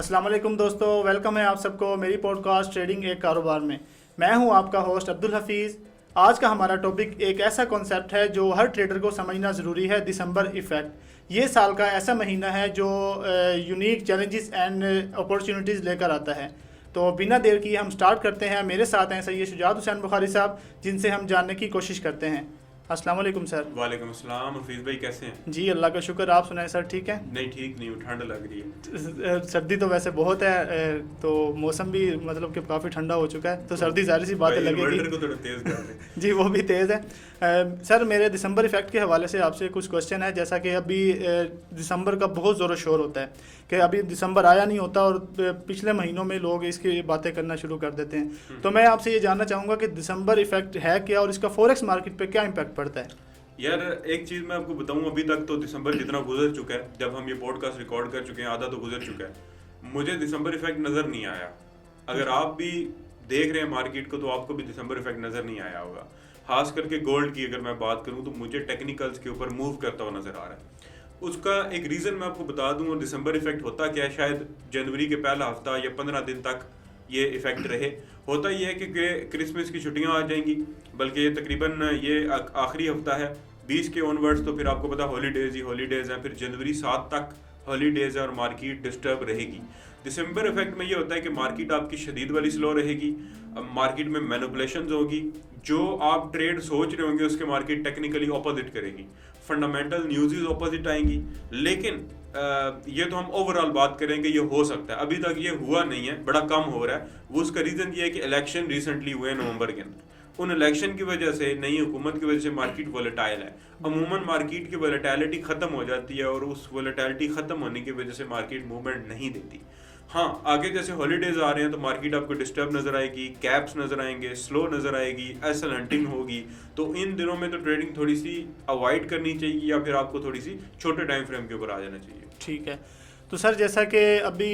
अस्सलाम वालेकुम दोस्तों, वेलकम है आप सबको मेरी पॉडकास्ट ट्रेडिंग एक कारोबार में। मैं हूं आपका होस्ट अब्दुल हफीज़। आज का हमारा टॉपिक एक ऐसा कॉन्सेप्ट है जो हर ट्रेडर को समझना ज़रूरी है, दिसंबर इफ़ेक्ट। ये साल का ऐसा महीना है जो यूनिक चैलेंजेस एंड अपॉर्चुनिटीज़ लेकर आता है। तो बिना देर किए हम स्टार्ट करते हैं। मेरे साथ हैं सैयद शुजात हुसैन बुखारी साहब, जिनसे हम जानने की कोशिश करते हैं। अस्सलाम वालेकुम सर। वालेकुम अस्सलाम। हफीज़ भाई कैसे हैं? जी अल्लाह का शुक्र, आप सुनाएं सर, ठीक है? नहीं ठीक नहीं, ठंड लग रही है। सर्दी तो वैसे बहुत है, तो मौसम भी मतलब कि काफ़ी ठंडा हो चुका है, तो सर्दी ज़ाहिर सी बात है लगेगी। को थोड़ा तेज़ कर दें। जी वो भी तेज़ है। सर मेरे दिसंबर इफ़ेक्ट के हवाले से आपसे कुछ क्वेश्चन है। जैसा कि अभी दिसंबर का बहुत ज़ोर शोर होता है कि अभी दिसंबर आया नहीं होता और पिछले महीनों में लोग इसकी बातें करना शुरू कर देते हैं। तो मैं आपसे ये जानना चाहूँगा कि दिसंबर इफ़ेक्ट है क्या और इसका फॉरेक्स मार्केट पे क्या इम्पैक्ट पड़ता है? यार एक चीज़ मैं आपको बताऊं, अभी तक तो दिसंबर जितना गुजर चुका है, जब हम ये पॉडकास्ट रिकॉर्ड कर चुके हैं आधा तो गुजर चुका है, मुझे दिसंबर इफेक्ट नज़र नहीं आया। अगर आप भी देख रहे हैं मार्केट को तो आपको भी दिसंबर इफेक्ट नज़र नहीं आया होगा। खास करके गोल्ड की अगर मैं बात करूं तो मुझे टेक्निकल्स के ऊपर मूव करता हुआ नज़र आ रहा है। उसका एक रीज़न मैं आपको बता दूं, और दिसंबर इफेक्ट होता क्या है, शायद जनवरी के पहला हफ्ता या 15 दिन तक ये इफेक्ट रहे। होता ये है कि क्रिसमस की छुट्टियां आ जाएंगी, बल्कि ये तकरीबन ये आखिरी हफ्ता है 20 के ऑनवर्ड्स, तो फिर आपको पता हॉलीडेज ही हॉलीडेज हैं, फिर जनवरी 7 तक हॉलीडेज है और मार्केट डिस्टर्ब रहेगी। दिसंबर इफेक्ट में ये होता है कि मार्केट आपकी शदीद वाली स्लो रहेगी, मार्केट में मैनिपुलेशंस होगी, जो आप ट्रेड सोच रहे होंगे उसके मार्केट टेक्निकली ऑपोजिट करेगी, फंडामेंटल न्यूज़ ऑपोजिट आएंगी। लेकिन ये तो हम ओवरऑल बात करें कि ये हो सकता है, अभी तक ये हुआ नहीं है, बड़ा कम हो रहा है। वो उसका रीज़न ये है कि इलेक्शन रिसेंटली हुए नवंबर के अंदर, उन इलेक्शन की वजह से, नई हुकूमत की वजह से मार्केट वोलेटाइल है। अमूमन मार्केट की वोलेटिलिटी ख़त्म हो जाती है और उस वोलेटिलिटी ख़त्म होने की वजह से मार्केट मूवमेंट नहीं देती। हाँ, आगे जैसे हॉलीडेज आ रहे हैं तो मार्केट आपको डिस्टर्ब नज़र आएगी, कैप्स नज़र आएंगे, स्लो नज़र आएगी, एसल हंटिंग होगी। तो इन दिनों में तो ट्रेडिंग थोड़ी सी अवॉइड करनी चाहिए या फिर आपको थोड़ी सी छोटे टाइम फ्रेम के ऊपर आ जाना चाहिए। ठीक है। तो सर जैसा कि अभी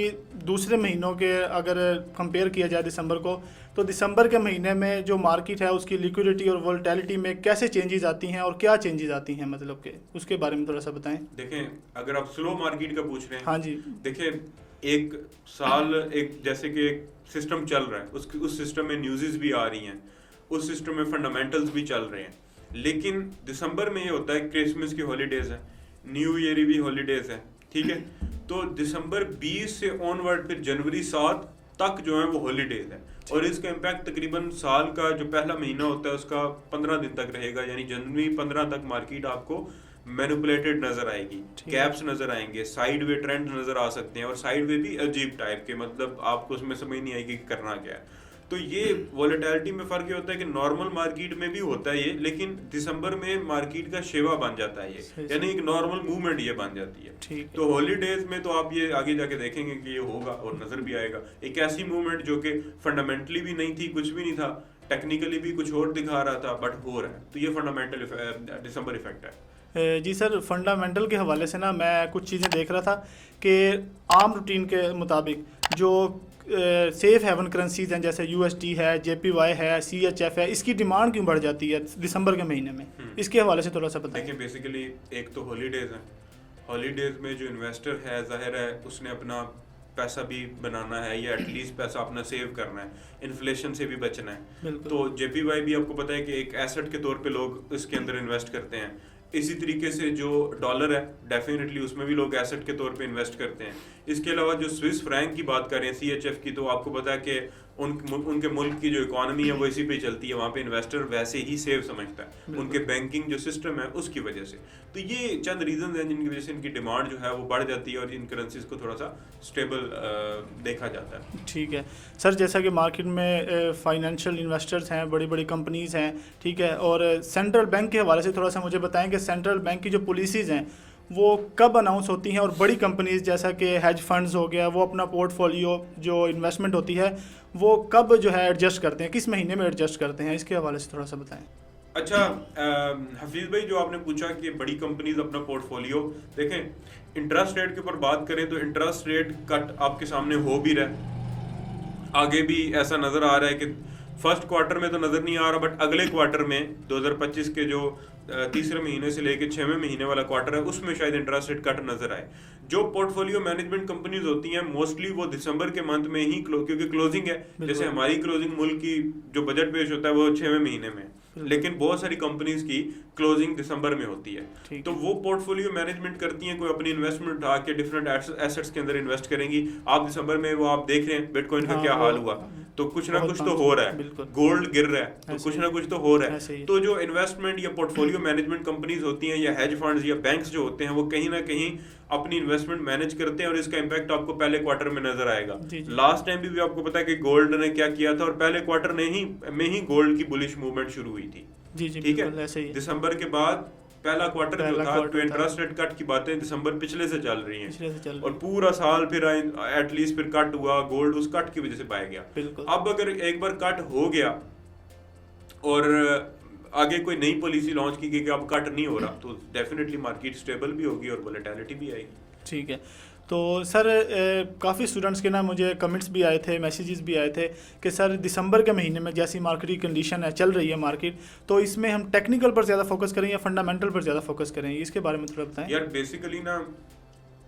दूसरे महीनों के अगर कंपेयर किया जाए दिसंबर को, तो दिसंबर के महीने में जो मार्केट है उसकी लिक्विडिटी और वोलेटिलिटी में कैसे चेंजेस आती हैं और क्या चेंजेस आती हैं, मतलब के उसके बारे में थोड़ा सा बताएं। देखें, अगर आप स्लो मार्केट का पूछ रहे हैं, हाँ जी, देखें एक साल एक जैसे कि एक सिस्टम चल रहा है, उस सिस्टम में न्यूज़ भी आ रही हैं, उस सिस्टम में फंडामेंटल्स भी चल रहे हैं। लेकिन दिसंबर में ये होता है क्रिसमस की हॉलीडेज है, न्यू ईयर भी हॉलीडेज है, ठीक है। तो दिसंबर 20 से ऑनवर्ड फिर जनवरी 7 तक जो है वो हॉलीडेज है, और इसका इम्पैक्ट तकरीबन साल का जो पहला महीना होता है उसका 15 दिन तक रहेगा, यानी जनवरी 15 तक मार्केट आपको मैनिपुलेटेड नजर आएगी, कैप्स नजर आएंगे, साइड वे ट्रेंड नजर आ सकते हैं, और साइड वे भी अजीब टाइप के, मतलब आपको उसमें समझ नहीं आएगी कि करना क्या है। तो ये वोलेटिलिटी में फ़र्क ये होता है कि नॉर्मल मार्केट में भी होता है ये, लेकिन दिसंबर में मार्केट का शेवा बन जाता है ये, यानी एक नॉर्मल मूवमेंट ये बन जाती है। तो हॉलीडेज में तो आप ये आगे जाके देखेंगे कि ये होगा और नज़र भी आएगा, एक ऐसी मूवमेंट जो कि फंडामेंटली भी नहीं थी, कुछ भी नहीं था, टेक्निकली भी कुछ और दिखा रहा था, बट हो रहा है। तो ये फंडामेंटल दिसंबर इफेक्ट है। जी सर, फंडामेंटल के हवाले से ना मैं कुछ चीज़ें देख रहा था कि आम रूटीन के मुताबिक जो सेफ हेवन करेंसीज हैं, जैसे USD है, JPY है, CHF है, इसकी डिमांड क्यों बढ़ जाती है दिसंबर के महीने में? इसके हवाले से थोड़ा सा बताएं। देखिए, बेसिकली एक तो हॉलीडेज है, हॉलीडेज में जो इन्वेस्टर है जाहिर है उसने अपना पैसा भी बनाना है या एटलीस्ट पैसा अपना सेव करना है, इन्फ्लेशन से भी बचना है। तो JPY भी आपको पता है कि एक एसेट के तौर पे लोग इसके अंदर इन्वेस्ट करते हैं। इसी तरीके से जो डॉलर है डेफिनेटली उसमें भी लोग एसेट के तौर पे इन्वेस्ट करते हैं। इसके अलावा जो स्विस फ्रैंक की बात करें, CHF की, तो आपको पता है कि उनके मुल्क की जो इकोनॉमी है वो इसी पे चलती है, वहाँ पे इन्वेस्टर वैसे ही सेव समझता है, उनके बैंकिंग जो सिस्टम है उसकी वजह से। तो ये चंद रीजन हैं जिनकी वजह से इनकी डिमांड जो है वो बढ़ जाती है और इन करेंसीज को थोड़ा सा स्टेबल देखा जाता है। ठीक है सर, जैसा कि मार्केट में फाइनेंशियल इन्वेस्टर्स हैं, बड़ी बड़ी कंपनीज़ हैं, ठीक है, और सेंट्रल बैंक के हवाले से थोड़ा सा मुझे बताएं कि सेंट्रल बैंक की जो पॉलिसीज़ हैं वो कब अनाउंस होती हैं, और बड़ी कंपनीज जैसा कि हेज फंड्स हो गया, वो अपना पोर्टफोलियो जो इन्वेस्टमेंट होती है वो कब जो है एडजस्ट करते हैं, किस महीने में एडजस्ट करते हैं, इसके हवाले से थोड़ा सा बताएं। अच्छा, हफीज़ भाई जो आपने पूछा कि बड़ी कंपनीज अपना पोर्टफोलियो, देखें इंटरेस्ट रेट के ऊपर बात करें तो इंटरेस्ट रेट कट आपके सामने हो भी रहा है, आगे भी ऐसा नज़र आ रहा है कि फर्स्ट क्वार्टर में तो नज़र नहीं आ रहा, बट अगले क्वार्टर में 2025 के जो तीसरे महीने से लेके 6वें महीने वाला क्वार्टर है, उसमें शायद इंटरेस्ट रेट कट नजर आए। जो पोर्टफोलियो मैनेजमेंट कंपनीज होती हैं मोस्टली वो दिसंबर के मंथ में ही क्योंकि क्लोजिंग है, जैसे हमारी क्लोजिंग मुल्क की जो बजट पेश होता है वो 6वें महीने में, लेकिन बहुत सारी कंपनीज की क्लोजिंग दिसंबर में होती है। तो वो पोर्टफोलियो मैनेजमेंट करती हैं, कोई अपनी इन्वेस्टमेंट उठा के डिफरेंट एसेट्स के अंदर इन्वेस्ट करेंगी। आप दिसंबर में वो आप देख रहे हैं बिटकॉइन का क्या हाल हुआ, तो कुछ ना कुछ तो हो रहा है, गोल्ड गिर रहा है, तो कुछ ना कुछ तो हो रहा है। तो जो इन्वेस्टमेंट या पोर्टफोलियो मैनेजमेंट कंपनीज होती हैं या हेज फंड्स या बैंक्स जो होते हैं वो कहीं ना कहीं अपनी इन्वेस्टमेंट मैनेज करते हैं, और इसका इम्पैक्ट आपको पहले क्वार्टर में नजर आएगा। लास्ट टाइम भी आपको पता है कि गोल्ड ने क्या किया था, और पहले क्वार्टर में ही गोल्ड की बुलिश मूवमेंट शुरू हुई थी। ठीक है, दिसंबर के बाद पहला क्वार्टर जो था, तो इंटरेस्ट रेट कट की बातें दिसंबर पिछले से चल रही हैं, और पूरा साल फिर एटलीस्ट फिर कट हुआ, गोल्ड उस कट की वजह से पाया गया। अब अगर एक बार कट हो गया और आगे कोई नई पॉलिसी लॉन्च की गई कि अब कट नहीं हो रहा, तो डेफिनेटली मार्केट स्टेबल भी होगी और वोलेटिलिटी भी आएगी। ठीक है, तो सर काफ़ी स्टूडेंट्स के ना मुझे कमेंट्स भी आए थे, मैसेजेस भी आए थे कि सर दिसंबर के महीने में जैसी मार्केट की कंडीशन है, चल रही है मार्केट, तो इसमें हम टेक्निकल पर ज़्यादा फोकस करें या फंडामेंटल पर ज़्यादा फोकस करें, इसके बारे में थोड़ा बताएं। यार बेसिकली ना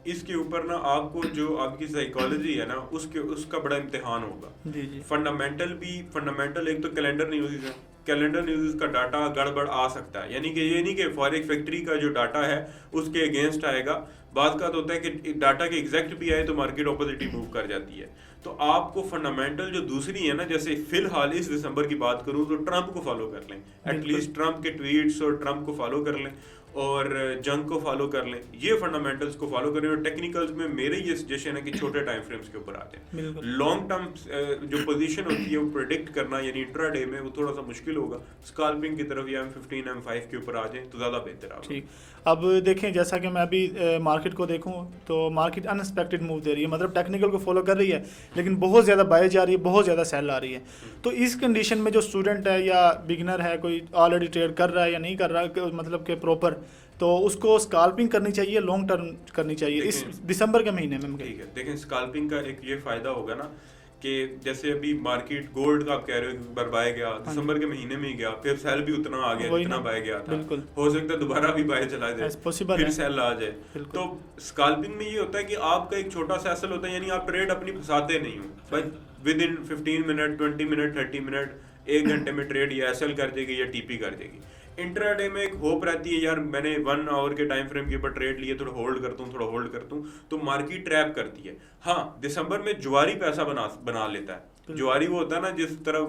इसके ऊपर ना आपको जो आपकी साइकोलॉजी है ना उसका बड़ा इम्तिहान होगा। जी। फंडामेंटल एक तो कैलेंडर न्यूज़ है, कैलेंडर न्यूज़ का डाटा गड़बड़ आ सकता है, यानी कि ये नहीं कि फॉरेक्स फैक्ट्री का जो डाटा है उसके अगेंस्ट आएगा। बात का तो होता है कि डाटा के एग्जैक्ट भी आए तो मार्केट ऑपोजिट ही मूव कर जाती है। तो आपको फंडामेंटल जो दूसरी है ना, जैसे फिलहाल इस दिसंबर की बात करूं तो ट्रंप को फॉलो कर लें, एटलीस्ट ट्रंप के ट्वीट्स और ट्रंप को फॉलो कर लें और जंग को फॉलो कर लें, ये फंडामेंटल्स को फॉलो करें। और टेक्निकल्स में मेरे ये सजेशन है कि छोटे टाइम फ्रेम्स के ऊपर आते हैं। लॉन्ग टर्म जो पोजीशन होती है वो प्रेडिक्ट करना यानी इंट्राडे में वो थोड़ा सा मुश्किल होगा। स्कैल्पिंग की तरफ या M15 M5 के ऊपर आ जाए तो ज़्यादा बेहतर होगा। ठीक, अब देखें जैसा कि मैं अभी मार्केट को देखूं तो मार्केट अनएक्सपेक्टेड मूव दे रही है, मतलब टेक्निकल को फॉलो कर रही है लेकिन बहुत ज़्यादा बाय जा रही है, बहुत ज़्यादा सेल आ रही है। तो इस कंडीशन में जो स्टूडेंट है या बिगिनर है, कोई ऑलरेडी ट्रेड कर रहा है या नहीं कर रहा, मतलब कि प्रॉपर, तो उसको स्कैल्पिंग करनी चाहिए, लॉन्ग टर्म करनी चाहिए इस दिसंबर के महीने में। ठीक है, देखें स्कैल्पिंग का एक ये फ़ायदा होगा ना कि जैसे अभी मार्केट गोल्ड का आप कह रहे हो एक बार बाय गया, दिसंबर के महीने में ही गया, फिर सेल भी उतना आ गया जितना बाय गया था, हो सकता है दोबारा भी बाय चला जाए, फिर सेल आ जाए। तो स्कैल्पिंग में ये होता है कि आपका एक छोटा सा एसल होता है, यानी आप ट्रेड अपनी फंसाते नहीं हो भाई, with in 15 minute 20 minute 30 minute 1 घंटे में ट्रेड या एसल कर देगी या टीपी कर देगी। इंट्राडे में एक होप रहती है यार मैंने 1 आवर के टाइम फ्रेम के ऊपर ट्रेड लिए, थोड़ा होल्ड करता हूँ, तो मार्केट ट्रैप करती है। हाँ, दिसंबर में जुआरी पैसा बना लेता है। जुआरी वो होता है ना जिस तरह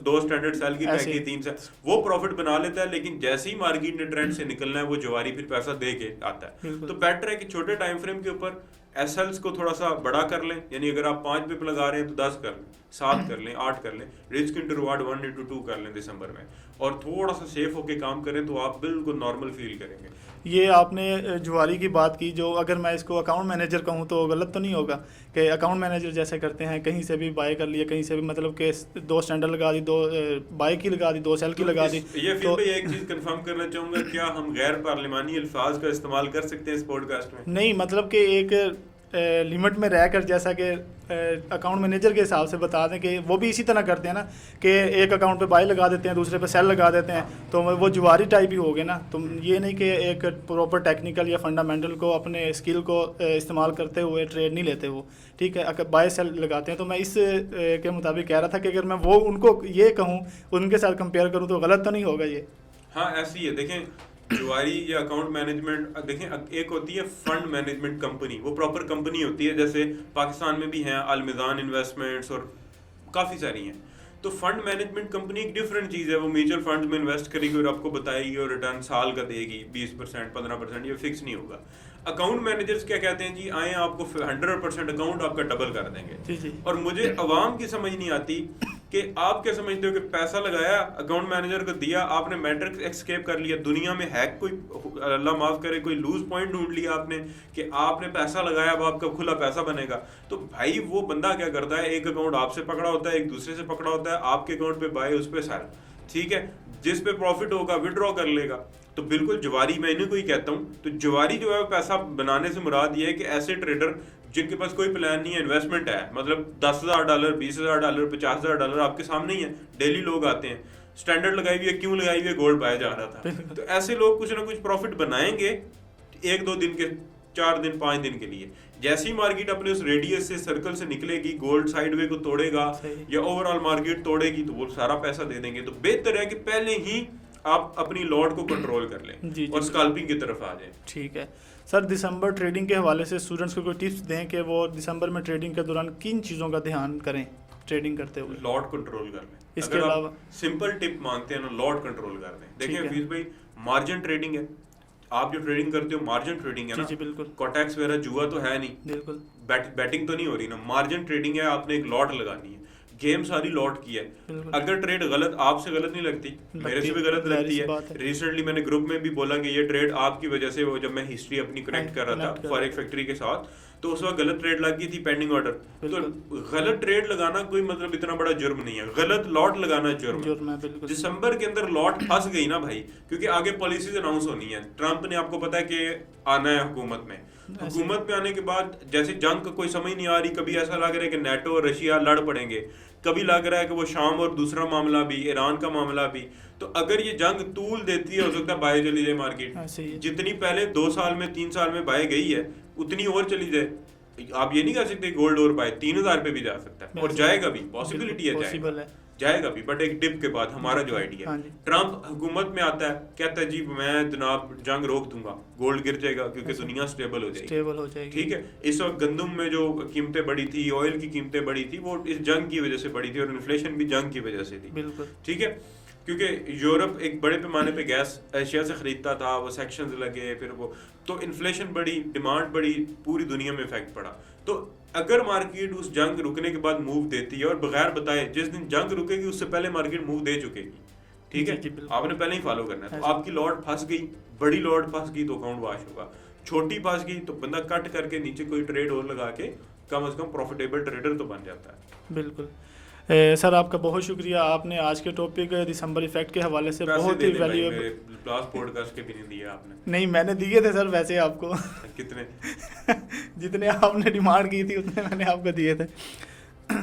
2 स्टैंडर्ड सेल की पैकेज 3 सेल, वो प्रॉफिट बना लेता है, लेकिन जैसे ही मार्केट ने ट्रेंड से निकलना है वो जुआरी फिर पैसा दे के आता है। तो बेटर है कि छोटे टाइम फ्रेम के ऊपर एसएल्स को थोड़ा सा बड़ा कर लें, यानी अगर आप 5 पिप लगा रहे हैं तो 10 कर लें, 7 कर लें, 8 कर लें, रिस्क इंटू रिवार्ड 1:2 कर लें दिसंबर में, और थोड़ा सा सेफ होके काम करें तो आप बिल्कुल नॉर्मल फील करेंगे। ये आपने जुआरी की बात की, जो अगर मैं इसको अकाउंट मैनेजर कहूँ तो गलत तो नहीं होगा कि अकाउंट मैनेजर जैसे करते हैं, कहीं से भी बाय कर लिया, कहीं से भी, मतलब कि 2 स्टैंडर्ड लगा दी, 2 बाय की लगा दी, 2 सेल की लगा दी। ये फिर भी एक चीज़ कंफर्म करना चाहूँगा, क्या हम गैर पार्लिमानी अल्फाज का इस्तेमाल कर सकते हैं इस पॉडकास्ट में? नहीं, मतलब कि एक लिमिट में रहकर, जैसा कि अकाउंट मैनेजर के हिसाब से बता दें कि वो भी इसी तरह करते हैं ना कि एक अकाउंट पे बाय लगा देते हैं, दूसरे पे सेल लगा देते हैं, तो वो जुआरी टाइप ही हो गए ना। तो ये नहीं कि एक प्रॉपर टेक्निकल या फंडामेंटल को अपने स्किल को इस्तेमाल करते हुए ट्रेड नहीं लेते वो, ठीक है, अगर बाय सेल लगाते हैं। तो मैं इस के मुताबिक कह रहा था कि अगर मैं वो उनको ये कहूँ, उनके साथ कंपेयर करूँ तो गलत तो नहीं होगा ये। हाँ, ऐसी है। देखें जुआरी या अकाउंट मैनेजमेंट, देखें एक होती है फंड मैनेजमेंट कंपनी, वो प्रॉपर कंपनी होती है, जैसे पाकिस्तान में भी हैं अलमिजान इन्वेस्टमेंट्स और काफ़ी सारी हैं। तो फंड मैनेजमेंट कंपनी एक डिफरेंट चीज़ है, वो म्यूचुअल फंड में इन्वेस्ट करेगी और आपको बताएगी और रिटर्न साल का देगी 20% 15%, ये फिक्स नहीं होगा। अकाउंट मैनेजर्स क्या कहते हैं जी, आए आपको 100% अकाउंट आपका डबल कर देंगे। और मुझे अवाम की समझ नहीं आती कि आप क्या समझते हो कि पैसा लगाया, अकाउंट मैनेजर को दिया, आपने मैट्रिक्स एस्केप कर लिया, दुनिया में हैक कोई, अल्लाह माफ़ करे, कोई लूज पॉइंट ढूंढ लिया आपने कि आपने पैसा लगाया अब आपका खुला पैसा बनेगा। तो भाई वो बंदा क्या करता है, एक अकाउंट आपसे पकड़ा होता है, एक दूसरे से पकड़ा होता है, आपके अकाउंट पे बाय, उस पे सेल, ठीक है, जिस पे प्रॉफिट होगा विड्रॉ कर लेगा। तो बिल्कुल जुआरी मैं इन्हीं को ही कहता हूँ। तो जुआरी जो है पैसा बनाने से मुराद ये है कि ऐसे ट्रेडर जिनके पास कोई प्लान नहीं है, इन्वेस्टमेंट है, मतलब $10,000 $20,000 $50,000 आपके सामने ही है, डेली लोग आते हैं, स्टैंडर्ड लगाई हुई है, क्यों लगाई हुई है, गोल्ड पाया जा रहा था। तो ऐसे लोग कुछ ना कुछ प्रॉफिट बनाएंगे 1-2 दिन के, 4 दिन 5 दिन के लिए। जैसी मार्केट अपने उस रेडियस से, सर्कल से निकलेगी, गोल्ड साइडवे को तोड़ेगा या ओवरऑल मार्केट तोड़ेगी, तो वो सारा पैसा दे देंगे। तो बेहतर है कि पहले ही आप अपनी लॉट को कंट्रोल कर लें और स्कैल्पिंग की तरफ आ जाएं। ठीक है सर, दिसंबर ट्रेडिंग के हवाले से स्टूडेंट्स को कोई टिप्स दें कि वो दिसंबर में ट्रेडिंग के दौरान किन चीज़ों का ध्यान करें ट्रेडिंग करते हुए? लॉट कंट्रोल कर लें। इसके अगर अलावा आप सिंपल टिप मांगते हैं ना, लॉट कंट्रोल कर लें। देखिए ठीक है। हफीज भाई, मार्जिन ट्रेडिंग है, आप जो ट्रेडिंग करते हो मार्जिन ट्रेडिंग है जी ना, जी बिल्कुल कॉटेक्स वगैरह जुआ तो है नहीं, बिल्कुल बैटिंग तो नहीं हो रही ना, मार्जिन ट्रेडिंग है। आपने एक लॉट लगानी है, गेम सारी लॉट की है। बिल्कुल। अगर ट्रेड गलत, आपसे गलत नहीं लगती, मेरे से भी गलत लगती है। रिसेंटली मैंने ग्रुप में भी बोला कि ये ट्रेड आपकी वजह से, वो जब मैं हिस्ट्री अपनी कनेक्ट कर रहा था फॉरेक्स फैक्ट्री के साथ, तो उस वक्त गलत ट्रेड लग गई थी, पेंडिंग ऑर्डर। तो गलत ट्रेड लगाना कोई मतलब इतना बड़ा जुर्म नहीं है, गलत लॉट लगाना जुर्म है। बिल्कुल। दिसंबर के अंदर लॉट फंस गई ना भाई, क्योंकि आगे पॉलिसीज अनाउंस होनी है। ट्रंप ने, आपको पता है कि आना है हुकूमत में। हुकूमत में आने के बाद जैसे जंग का कोई समझ नहीं आ रही, कभी ऐसा लग रहा है कि नेटो और रशिया लड़ पड़ेंगे, कभी लग रहा है कि वो शाम और दूसरा मामला भी, ईरान का मामला भी। तो अगर ये जंग तूल देती है, हो सकता है बाय चली जाए मार्केट। जितनी पहले 2 साल में 3 साल में बाय गई है, उतनी और चली जाए। आप ये नहीं कह सकते गोल्ड और बाय 3000 पे भी जा सकता है, और जाएगा भी, पॉसिबिलिटी है, जाएगा भी, बट एक डिप के बाद। हमारा जो आइडिया, ट्रंप हुकूमत में आता है, कहता है जी मैं जनाब जंग रोक दूंगा, गोल्ड गिर जाएगा क्योंकि दुनिया स्टेबल हो जाएगी। ठीक है, इस वक्त गंदम में जो कीमतें बढ़ी थी, ऑयल की कीमतें बढ़ी थी, वो इस जंग की वजह से बढ़ी थी, और इन्फ्लेशन भी जंग की वजह से थी। ठीक है, क्योंकि यूरोप एक बड़े पैमाने पे गैस एशिया से खरीदता था, वो सेक्शंस लगे, फिर वो तो इन्फ्लेशन बढ़ी, डिमांड बढ़ी, पूरी दुनिया में इफेक्ट पड़ा। तो अगर मार्केट उस जंग रुकने के बाद मूव देती है, और बगैर बताए जिस दिन जंग रुकेगी उससे पहले मार्केट मूव दे चुकेगी, ठीक है, आपने पहले ही फॉलो करना है। तो आपकी लॉट फंस गई, बड़ी लॉट फंस गई तो अकाउंट वॉश होगा, छोटी फंस गई तो बंदा कट करके नीचे कोई ट्रेड और लगा के कम से कम प्रॉफिटेबल ट्रेडर तो बन जाता है। बिल्कुल सर, आपका बहुत शुक्रिया। आपने आज के टॉपिक दिसंबर इफेक्ट के हवाले से बहुत ही वैल्यूएबल, लास्ट पॉडकास्ट के भी नहीं दिए आपने। नहीं, मैंने दिए थे सर वैसे आपको। कितने? जितने आपने डिमांड की थी उतने मैंने आपको दिए थे।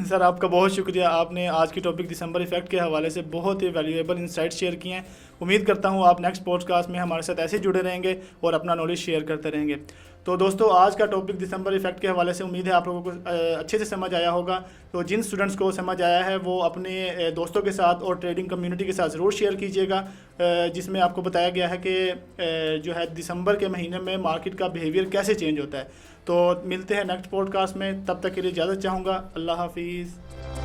सर आपका बहुत शुक्रिया, आपने आज की टॉपिक दिसंबर इफेक्ट के हवाले से बहुत ही वैल्यूएबल इंसाइट शेयर किए हैं। उम्मीद करता हूँ आप नेक्स्ट पॉडकास्ट में हमारे साथ ऐसे जुड़े रहेंगे और अपना नॉलेज शेयर करते रहेंगे। तो दोस्तों, आज का टॉपिक दिसंबर इफेक्ट के हवाले से उम्मीद है आप लोगों को अच्छे से समझ आया होगा। तो जिन स्टूडेंट्स को समझ आया है वो अपने दोस्तों के साथ और ट्रेडिंग कम्युनिटी के साथ ज़रूर शेयर कीजिएगा, जिसमें आपको बताया गया है कि जो है दिसंबर के महीने में मार्केट का बिहेवियर कैसे चेंज होता है। तो मिलते हैं नेक्स्ट पॉडकास्ट में, तब तक के लिए इजाज़त चाहूँगा। अल्लाह हाफिज़।